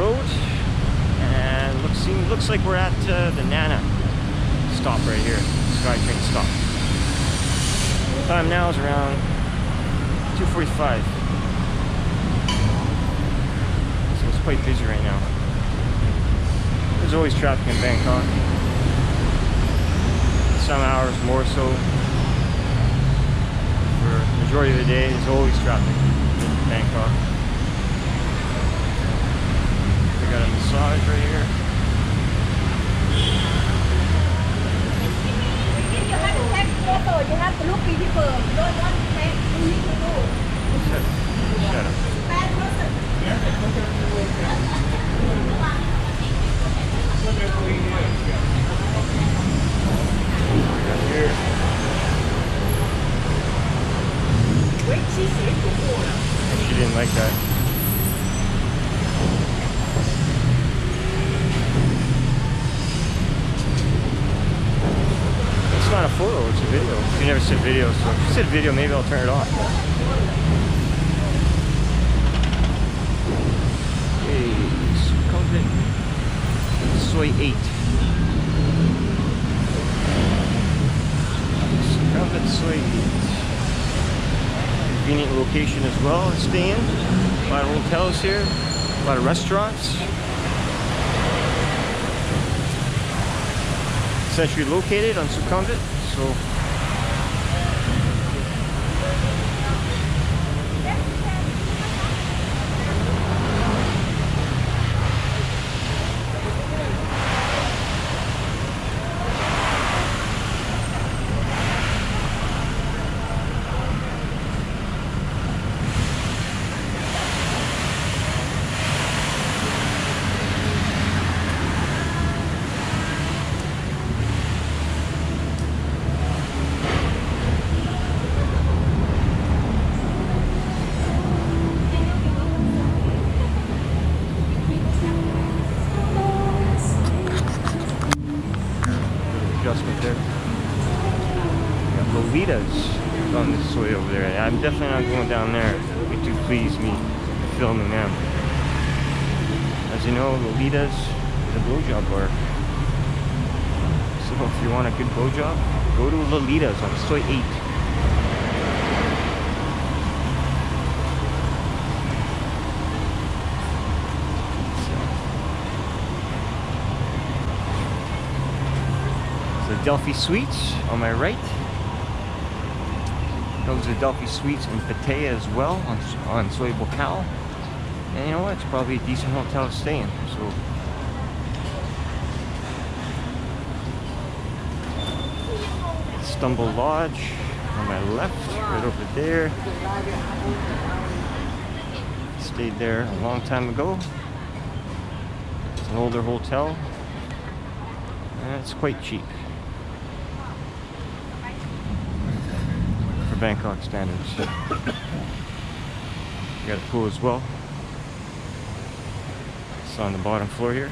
road, and looks like we're at the Nana stop right here, SkyTrain stop. Time now is around 2:45. So it's quite busy right now. There's always traffic in Bangkok. Some hours more so. For the majority of the day, there's always traffic in Bangkok. We got a massage right here. If you have to take photo, you have to look beautiful. You don't want to take, you need to do. Shut up. Bad person. Here. She didn't like that. It's not a photo, it's a video. You never said video, so if you said video, maybe I'll turn it off. Okay, Sukhumvit Soi 8. Sukhumvit Soi 8. Convenient location as well to stay in. A lot of hotels here, a lot of restaurants. Centrally located on Sukhumvit, so adjustment there. We got Lolitas on this way over there. I'm definitely not going down there. It would too please me filming them. As you know, Lolitas is a blowjob bar. So if you want a good blowjob, go to Lolitas on Soi 8. Adelphi Suites on my right. Those are Adelphi Suites in Pattaya as well on Soi Buakhao. And you know what? It's probably a decent hotel to stay in. So Stumble Lodge on my left, right over there. Stayed there a long time ago. It's an older hotel. And it's quite cheap. Bangkok standards. We got a pool as well. It's on the bottom floor here.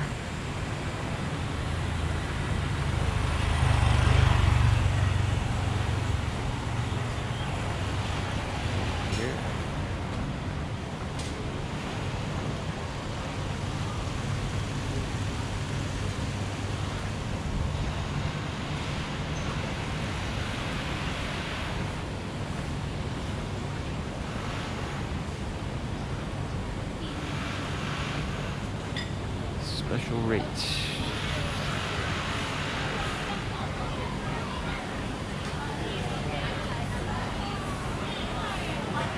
Special rates.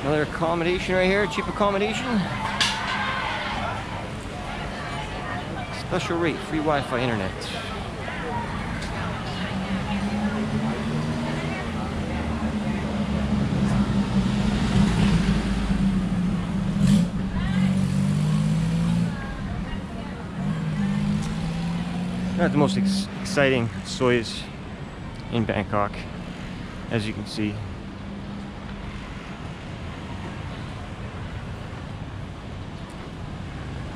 Another accommodation right here, cheap accommodation. Special rate, free Wi-Fi internet. Not the most exciting sois in Bangkok, as you can see.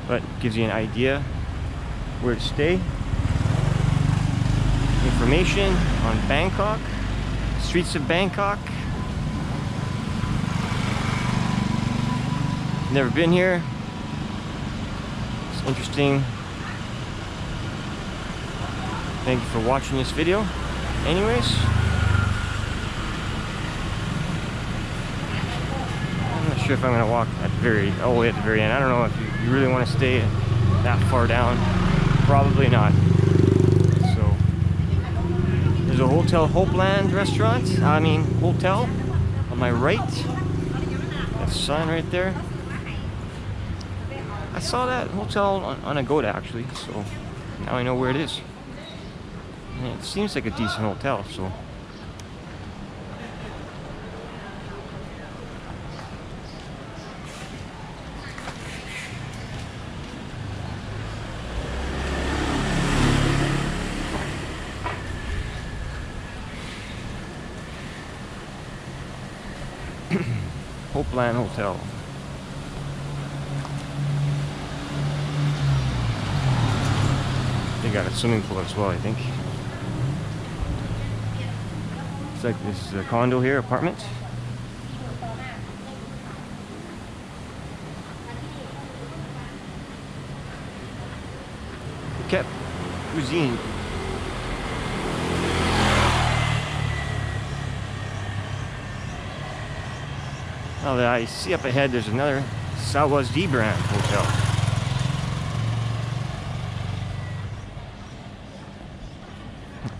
But gives you an idea where to stay. Information on Bangkok, streets of Bangkok. Never been here. It's interesting. Thank you for watching this video. Anyways, I'm not sure if I'm gonna walk at the all the way at the very end. I don't know if you really want to stay that far down. Probably not. So there's a Hotel Hopeland restaurant. Hotel on my right. That sign right there. I saw that hotel on Agoda actually, so now I know where it is. And it seems like a decent hotel, so. Hopeland Hotel. They got a swimming pool as well, I think. It's like this is a condo here, apartment. Phuket cuisine. Now that I see up ahead, there's another Sawasdee brand hotel.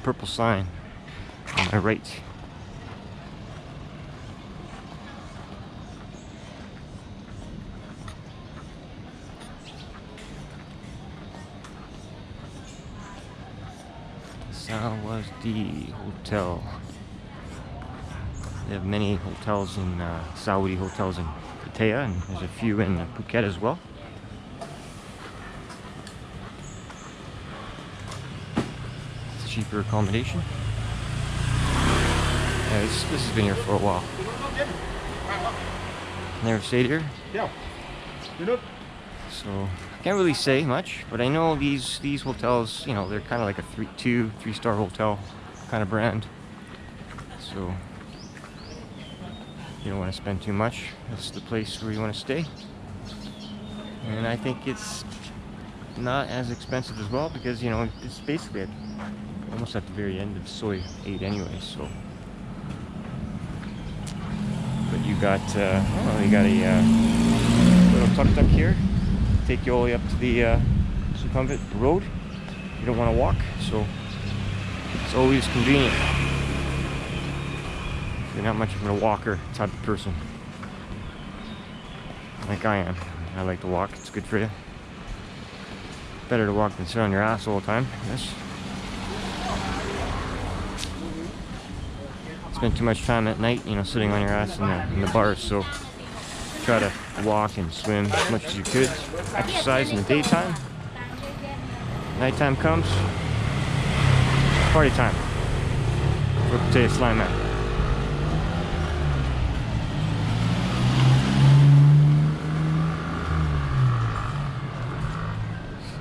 Purple sign on my right. Sawasdee Hotel. They have many hotels in Saudi hotels in Pattaya, and there's a few in Phuket as well. It's cheaper accommodation. Yeah, this has been here for a while. Never stayed here. Yeah. So I can't really say much, but I know these hotels, you know, they're kind of like a three-star hotel kind of brand. So you don't want to spend too much. That's the place where you want to stay. And I think it's not as expensive as well because, you know, it's basically almost at the very end of Soi 8 anyway. So, but you got you got a little tuk-tuk here, take you all the way up to the Sukhumvit Road. You don't want to walk, so it's always convenient. You're not much of a walker type of person, like I am. I like to walk. It's good for you. Better to walk than sit on your ass all the time. Yes. Spend too much time at night, you know, sitting on your ass in the bars. So try to walk and swim as much as you could. Exercise in the daytime. Nighttime comes. Party time. For today's slime man.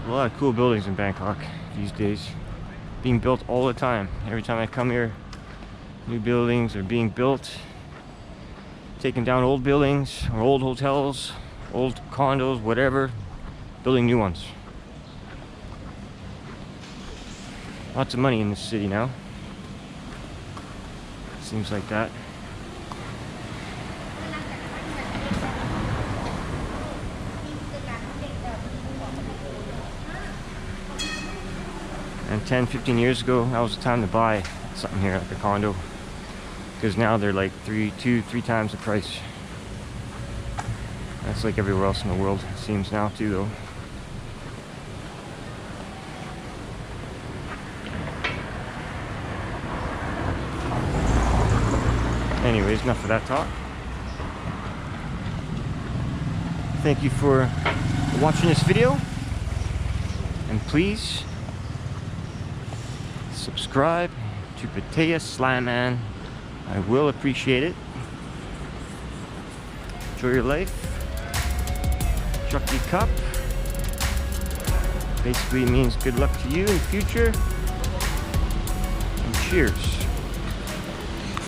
A lot of cool buildings in Bangkok these days, being built all the time. Every time I come here, new buildings are being built, taking down old buildings or old hotels, old condos, whatever, building new ones. Lots of money in this city now. Seems like that. And 10-15 years ago, that was the time to buy something here, like a condo, because now they're like 3 times the price. That's like everywhere else in the world, it seems now too, though. Anyways, enough of that talk. Thank you for watching this video, and please subscribe to Pattaya Slime Man. I will appreciate it. Enjoy your life. Chucky Cup basically means good luck to you in the future. And cheers.